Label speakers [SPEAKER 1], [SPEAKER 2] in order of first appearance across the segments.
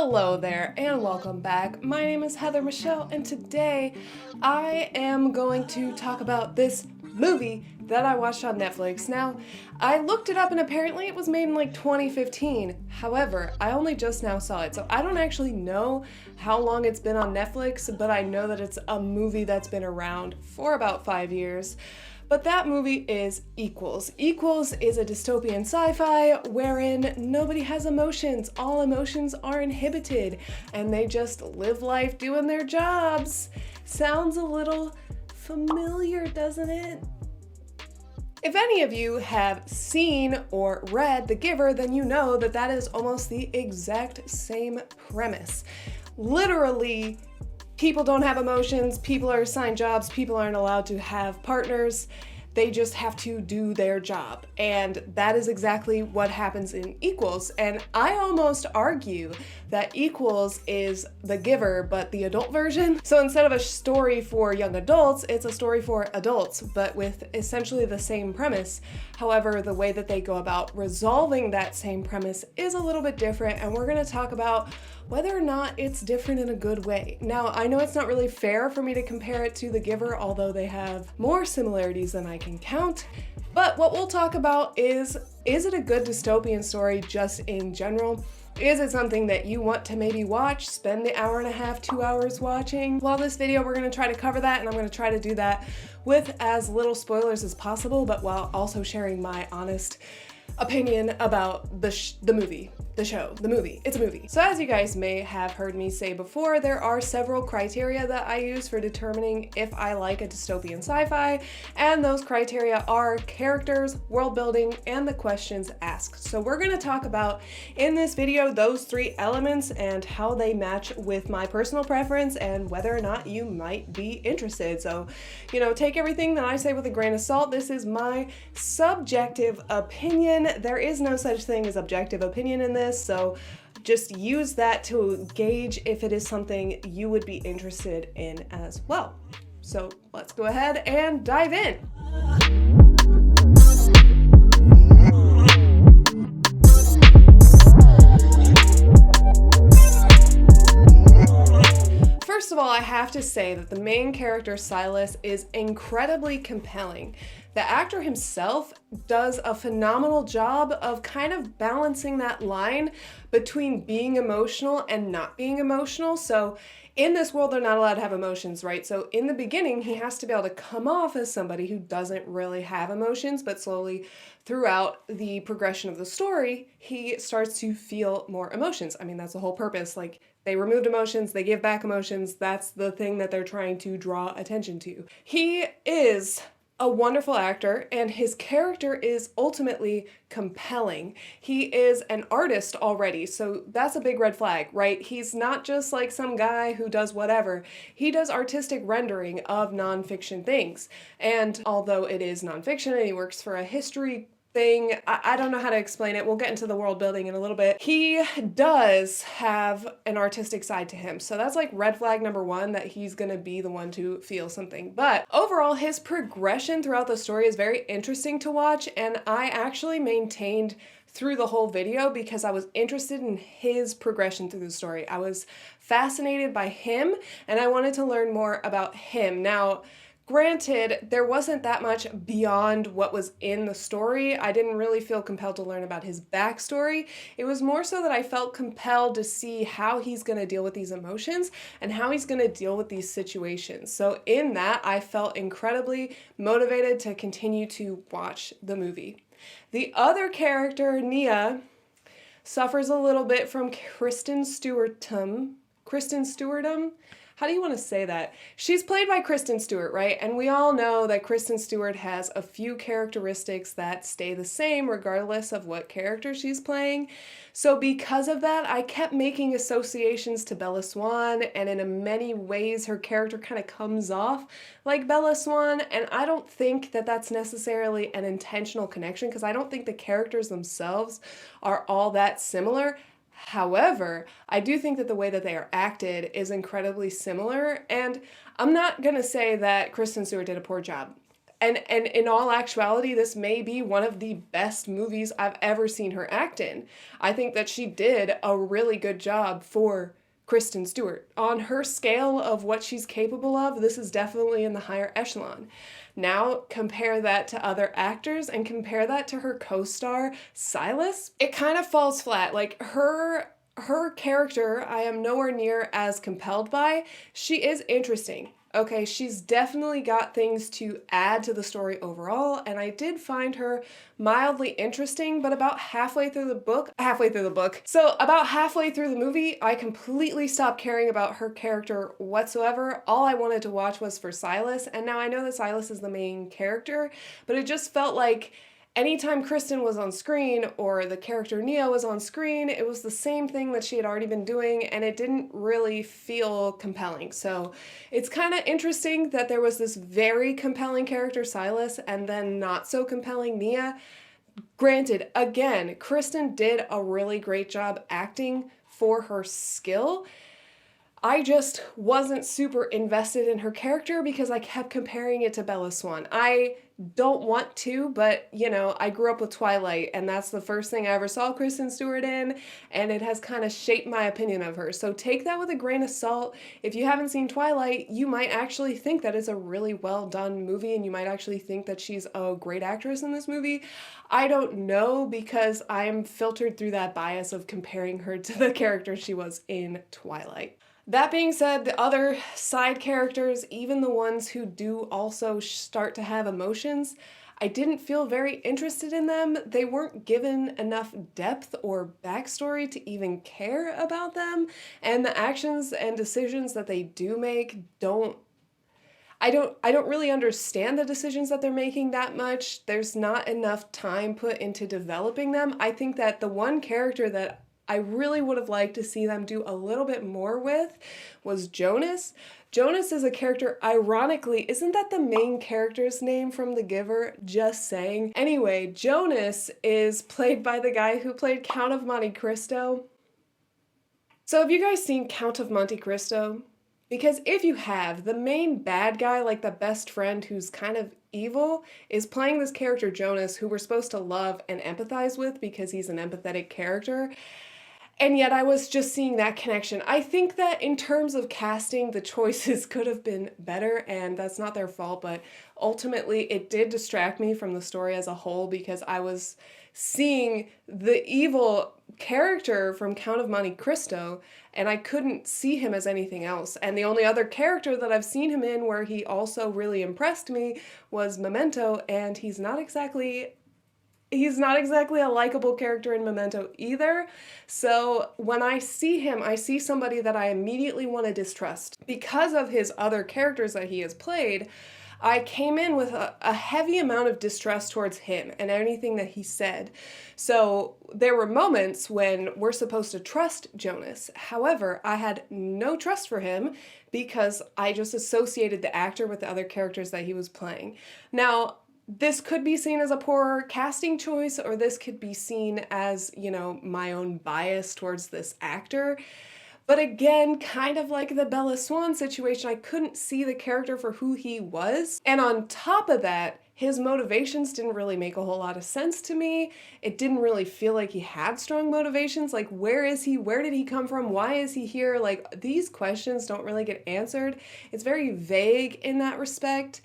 [SPEAKER 1] Hello there and welcome back. My name is Heather Michelle and today I am going to talk about this movie that I watched on Netflix. Now, I looked it up and apparently it was made in like 2015. However, I only just now saw it, so I don't actually know how long it's been on Netflix, but I know that it's a movie that's been around for about 5 years. But that movie is Equals. Equals is a dystopian sci-fi wherein nobody has emotions. All emotions are inhibited and they just live life doing their jobs. Sounds a little familiar, doesn't it? If any of you have seen or read The Giver, then you know that that is almost the exact same premise. Literally, people don't have emotions, people are assigned jobs, people aren't allowed to have partners, they just have to do their job. And that is exactly what happens in Equals. And I almost argue that Equals is The Giver, but the adult version. So instead of a story for young adults, it's a story for adults, but with essentially the same premise. However, the way that they go about resolving that same premise is a little bit different, and we're gonna talk about whether or not it's different in a good way. Now, I know it's not really fair for me to compare it to The Giver, although they have more similarities than I can count. But what we'll talk about is it a good dystopian story just in general? Is it something that you want to maybe watch, spend the hour and a half, 2 hours watching? Well, this video, we're gonna try to cover that, and I'm gonna try to do that with as little spoilers as possible, but while also sharing my honest opinion about the movie. It's a movie. So as you guys may have heard me say before, there are several criteria that I use for determining if I like a dystopian sci-fi, and those criteria are characters, world building, and the questions asked. So we're gonna talk about in this video those three elements and how they match with my personal preference and whether or not you might be interested. So, take everything that I say with a grain of salt. This is my subjective opinion. There is no such thing as objective opinion in this, so just use that to gauge if it is something you would be interested in as well. So let's go ahead and dive in. First of all, I have to say that the main character, Silas, is incredibly compelling. The actor himself does a phenomenal job of kind of balancing that line between being emotional and not being emotional. So in this world, they're not allowed to have emotions, right? So in the beginning, he has to be able to come off as somebody who doesn't really have emotions, but slowly throughout the progression of the story, he starts to feel more emotions. I mean, that's the whole purpose. Like, they removed emotions, they give back emotions. That's the thing that they're trying to draw attention to. He is a wonderful actor, and his character is ultimately compelling. He is an artist already, so that's a big red flag, right? He's not just like some guy who does whatever. He does artistic rendering of nonfiction things. And although it is nonfiction and he works for a history thing, I don't know how to explain it. We'll get into the world building in a little bit. He does have an artistic side to him. So that's like red flag number one, that he's gonna be the one to feel something. But overall, his progression throughout the story is very interesting to watch, and I actually maintained through the whole video because I was interested in his progression through the story. I was fascinated by him, and I wanted to learn more about him. Now, granted, there wasn't that much beyond what was in the story. I didn't really feel compelled to learn about his backstory. It was more so that I felt compelled to see how he's going to deal with these emotions and how he's going to deal with these situations. So in that, I felt incredibly motivated to continue to watch the movie. The other character, Nia, suffers a little bit from Kristen Stewartdom. How do you want to say that? She's played by Kristen Stewart, right? And we all know that Kristen Stewart has a few characteristics that stay the same regardless of what character she's playing. So because of that, I kept making associations to Bella Swan, and in many ways her character kind of comes off like Bella Swan, and I don't think that that's necessarily an intentional connection because I don't think the characters themselves are all that similar. However, I do think that the way that they are acted is incredibly similar, and I'm not gonna say that Kristen Stewart did a poor job. And in all actuality, this may be one of the best movies I've ever seen her act in. I think that she did a really good job for Kristen Stewart. On her scale of what she's capable of, this is definitely in the higher echelon. Now compare that to other actors and compare that to her co-star Silas. It kind of falls flat. Like her character, I am nowhere near as compelled by. She is interesting. Okay, she's definitely got things to add to the story overall, and I did find her mildly interesting, but about halfway through the movie, I completely stopped caring about her character whatsoever. All I wanted to watch was for Silas, and now I know that Silas is the main character, but it just felt like anytime Kristen was on screen or the character Neo was on screen, it was the same thing that she had already been doing, and it didn't really feel compelling. So it's kind of interesting that there was this very compelling character, Silas, and then not so compelling Nia. Granted, again, Kristen did a really great job acting for her skill. I just wasn't super invested in her character because I kept comparing it to Bella Swan. I don't want to, but I grew up with Twilight, and that's the first thing I ever saw Kristen Stewart in, and it has kind of shaped my opinion of her. So take that with a grain of salt. If you haven't seen Twilight, you might actually think that it's a really well done movie, and you might actually think that she's a great actress in this movie. I don't know, because I'm filtered through that bias of comparing her to the character she was in Twilight. That being said, the other side characters, even the ones who do also start to have emotions, I didn't feel very interested in them. They weren't given enough depth or backstory to even care about them, and the actions and decisions that they do make I don't really understand the decisions that they're making that much. There's not enough time put into developing them. I think that the one character that I really would have liked to see them do a little bit more with was Jonas. Jonas is a character, ironically, isn't that the main character's name from The Giver? Just saying. Anyway, Jonas is played by the guy who played Count of Monte Cristo. So have you guys seen Count of Monte Cristo? Because if you have, the main bad guy, like the best friend who's kind of evil, is playing this character Jonas, who we're supposed to love and empathize with because he's an empathetic character. And yet I was just seeing that connection. I think that in terms of casting, the choices could have been better, and that's not their fault, but ultimately it did distract me from the story as a whole because I was seeing the evil character from Count of Monte Cristo, and I couldn't see him as anything else. And the only other character that I've seen him in where he also really impressed me was Memento, and he's not exactly a likable character in Memento either. So when I see him, I see somebody that I immediately want to distrust. Because of his other characters that he has played, I came in with a heavy amount of distrust towards him and anything that he said. So there were moments when we're supposed to trust Jonas. However, I had no trust for him because I just associated the actor with the other characters that he was playing. Now, this could be seen as a poor casting choice, or this could be seen as, my own bias towards this actor. But again, kind of like the Bella Swan situation, I couldn't see the character for who he was. And on top of that, his motivations didn't really make a whole lot of sense to me. It didn't really feel like he had strong motivations. Like, where is he? Where did he come from? Why is he here? Like, these questions don't really get answered. It's very vague in that respect.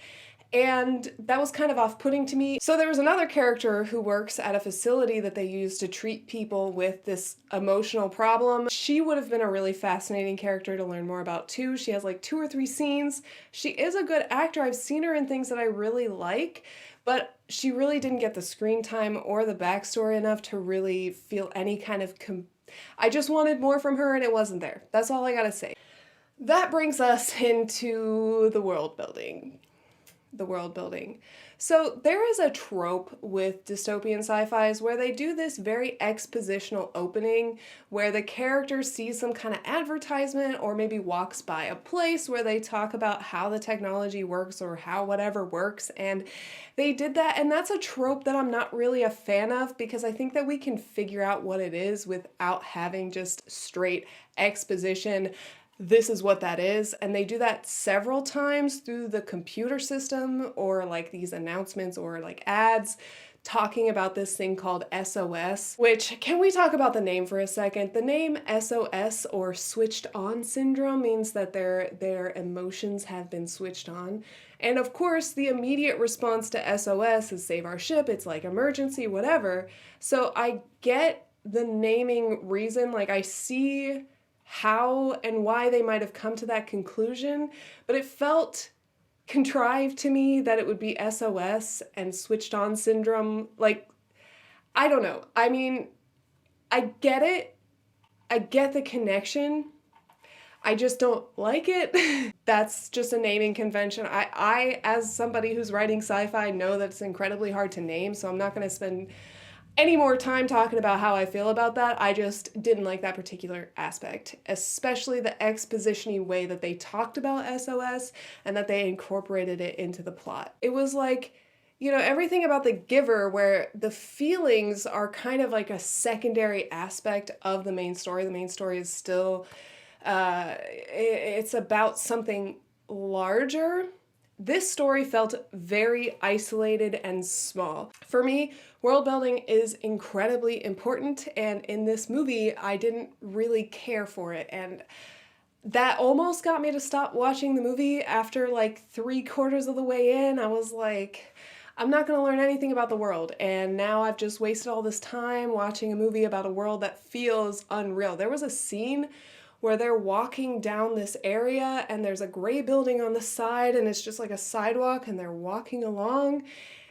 [SPEAKER 1] And that was kind of off-putting to me. So there was another character who works at a facility that they use to treat people with this emotional problem. She would have been a really fascinating character to learn more about too. She has like 2 or 3 scenes. She is a good actor. I've seen her in things that I really like, but she really didn't get the screen time or the backstory enough to really feel any kind of I just wanted more from her, and it wasn't there. That's all I gotta say. That brings us into the world building. So there is a trope with dystopian sci-fis where they do this very expositional opening where the character sees some kind of advertisement or maybe walks by a place where they talk about how the technology works or how whatever works, and they did that, and that's a trope that I'm not really a fan of because I think that we can figure out what it is without having just straight exposition. this is what that is. And they do that several times through the computer system or like these announcements or like ads talking about this thing called SOS, which, can we talk about the name for a second? The name SOS, or switched on syndrome, means that their emotions have been switched on. And of course, the immediate response to SOS is save our ship. It's like emergency, whatever. So I get the naming reason. Like, I see how and why they might have come to that conclusion, but it felt contrived to me that it would be SOS and switched on syndrome. Like, I don't know. I mean, I get it. I get the connection. I just don't like it. That's just a naming convention. I, as somebody who's writing sci-fi, know that it's incredibly hard to name, so I'm not going to spend any more time talking about how I feel about that. I just didn't like that particular aspect, especially the exposition-y way that they talked about SOS and that they incorporated it into the plot. It was like, you know, everything about The Giver, where the feelings are kind of like a secondary aspect of the main story. The main story is still, it's about something larger. This story felt very isolated and small. For me, world building is incredibly important, and in this movie, I didn't really care for it, and that almost got me to stop watching the movie after like 3/4 of the way in. I was like, I'm not going to learn anything about the world, and now I've just wasted all this time watching a movie about a world that feels unreal. There was a scene where they're walking down this area and there's a gray building on the side and it's just like a sidewalk and they're walking along,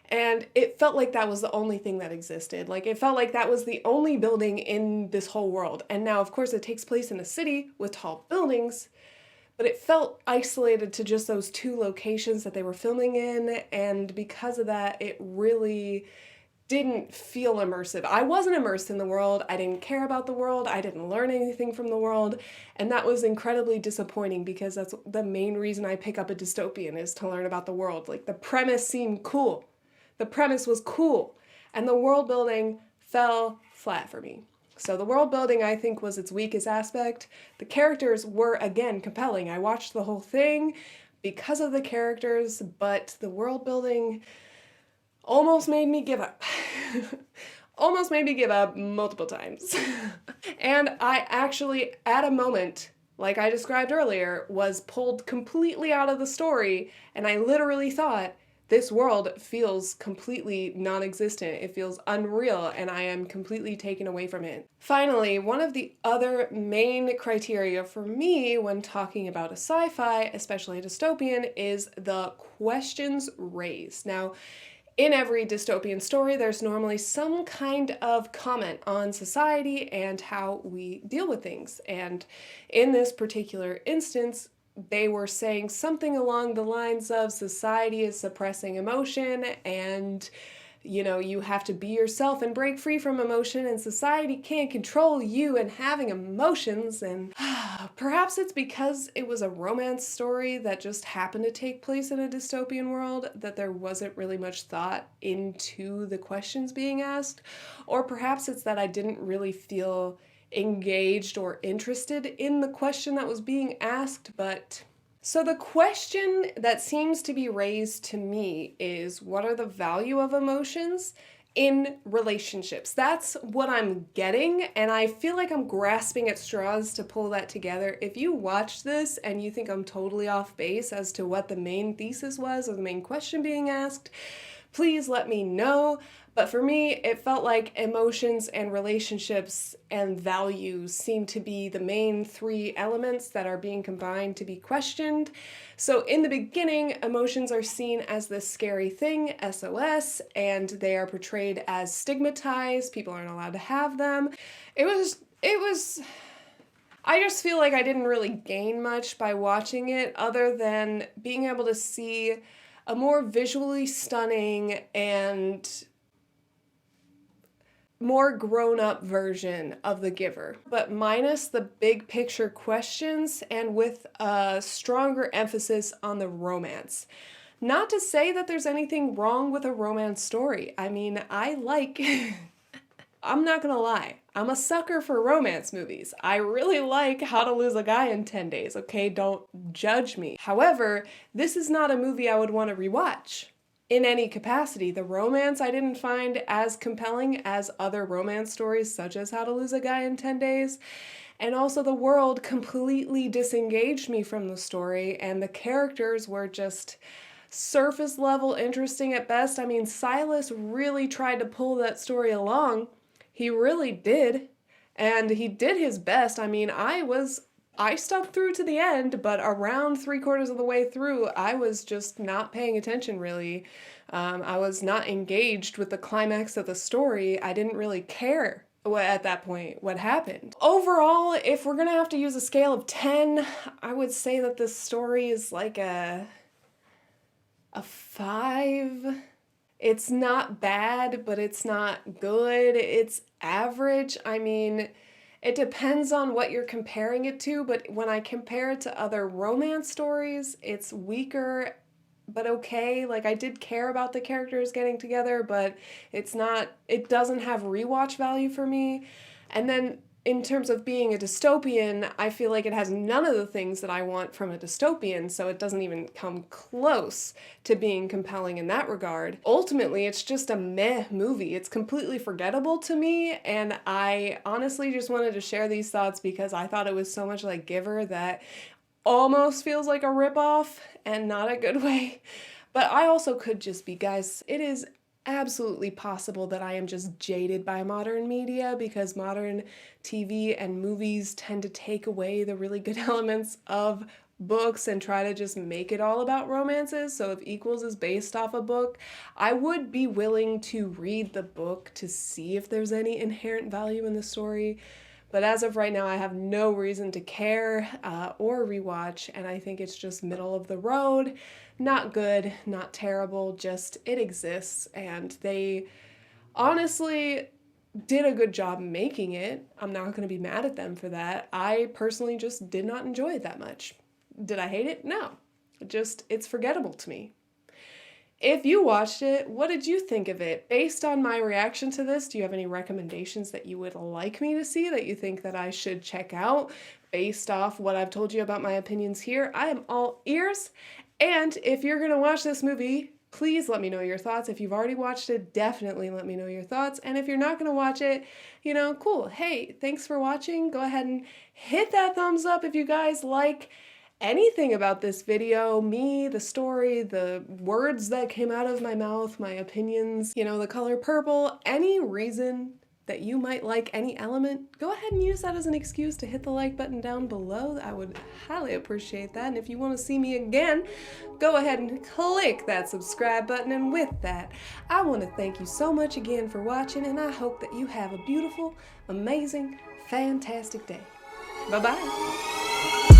[SPEAKER 1] and it felt like that was the only thing that existed. Like, it felt like that was the only building in this whole world. And now, of course, it takes place in a city with tall buildings, but it felt isolated to just those two locations that they were filming in, and because of that, it really didn't feel immersive. I wasn't immersed in the world. I didn't care about the world. I didn't learn anything from the world. And that was incredibly disappointing, because that's the main reason I pick up a dystopian, is to learn about the world. Like, the premise seemed cool. The premise was cool. And the world building fell flat for me. So the world building, I think, was its weakest aspect. The characters were, again, compelling. I watched the whole thing because of the characters, but the world building almost made me give up. Almost made me give up multiple times. And I actually, at a moment, like I described earlier, was pulled completely out of the story, and I literally thought, this world feels completely non-existent. It feels unreal, and I am completely taken away from it. Finally, one of the other main criteria for me when talking about a sci-fi, especially a dystopian, is the questions raised. Now, in every dystopian story, there's normally some kind of comment on society and how we deal with things. And in this particular instance, they were saying something along the lines of society is suppressing emotion, and you have to be yourself and break free from emotion, and society can't control you and having emotions. And perhaps it's because it was a romance story that just happened to take place in a dystopian world that there wasn't really much thought into the questions being asked. Or perhaps it's that I didn't really feel engaged or interested in the question that was being asked. But so the question that seems to be raised to me is, what are the value of emotions in relationships? That's what I'm getting, and I feel like I'm grasping at straws to pull that together. If you watch this and you think I'm totally off base as to what the main thesis was or the main question being asked, please let me know. But for me, it felt like emotions and relationships and values seem to be the main three elements that are being combined to be questioned. So in the beginning, emotions are seen as this scary thing, SOS, and they are portrayed as stigmatized. People aren't allowed to have them. It was, I just feel like I didn't really gain much by watching it, other than being able to see a more visually stunning and more grown-up version of The Giver, but minus the big picture questions and with a stronger emphasis on the romance. Not to say that there's anything wrong with a romance story. I mean, I'm not gonna lie, I'm a sucker for romance movies. I really like How to Lose a Guy in 10 Days, okay? Don't judge me. However, this is not a movie I would want to rewatch in any capacity. The romance I didn't find as compelling as other romance stories such as How to Lose a Guy in 10 Days. And also the world completely disengaged me from the story, and the characters were just surface level interesting at best. I mean, Silas really tried to pull that story along. He really did, and he did his best. I mean, I stuck through to the end, but around 3/4 of the way through, I was just not paying attention really. I was not engaged with the climax of the story. I didn't really care at that point what happened. Overall, if we're gonna have to use a scale of 10, I would say that this story is like a 5. It's not bad, but it's not good. It's average. I mean, it depends on what you're comparing it to, but when I compare it to other romance stories, it's weaker, but okay. Like, I did care about the characters getting together, but it doesn't have rewatch value for me. And then in terms of being a dystopian, I feel like it has none of the things that I want from a dystopian, so it doesn't even come close to being compelling in that regard. Ultimately, it's just a meh movie. It's completely forgettable to me, and I honestly just wanted to share these thoughts because I thought it was so much like Giver that almost feels like a ripoff, and not a good way. But I also could just be, guys, it is absolutely possible that I am just jaded by modern media because modern TV and movies tend to take away the really good elements of books and try to just make it all about romances. So if Equals is based off a book, I would be willing to read the book to see if there's any inherent value in the story. But as of right now, I have no reason to care or rewatch, and I think it's just middle of the road. Not good, not terrible, just it exists, and they honestly did a good job making it. I'm not going to be mad at them for that. I personally just did not enjoy it that much. Did I hate it? No. It's forgettable to me. If you watched it, what did you think of it? Based on my reaction to this, do you have any recommendations that you would like me to see, that you think that I should check out based off what I've told you about my opinions here? I am all ears. And if you're going to watch this movie, please let me know your thoughts. If you've already watched it, definitely let me know your thoughts. And if you're not going to watch it, cool. Hey, thanks for watching. Go ahead and hit that thumbs up if you guys like anything about this video, me, the story, the words that came out of my mouth, my opinions, the color purple, any reason that you might like any element, go ahead and use that as an excuse to hit the like button down below. I would highly appreciate that. And if you want to see me again, go ahead and click that subscribe button. And with that, I want to thank you so much again for watching, and I hope that you have a beautiful, amazing, fantastic day. Bye-bye.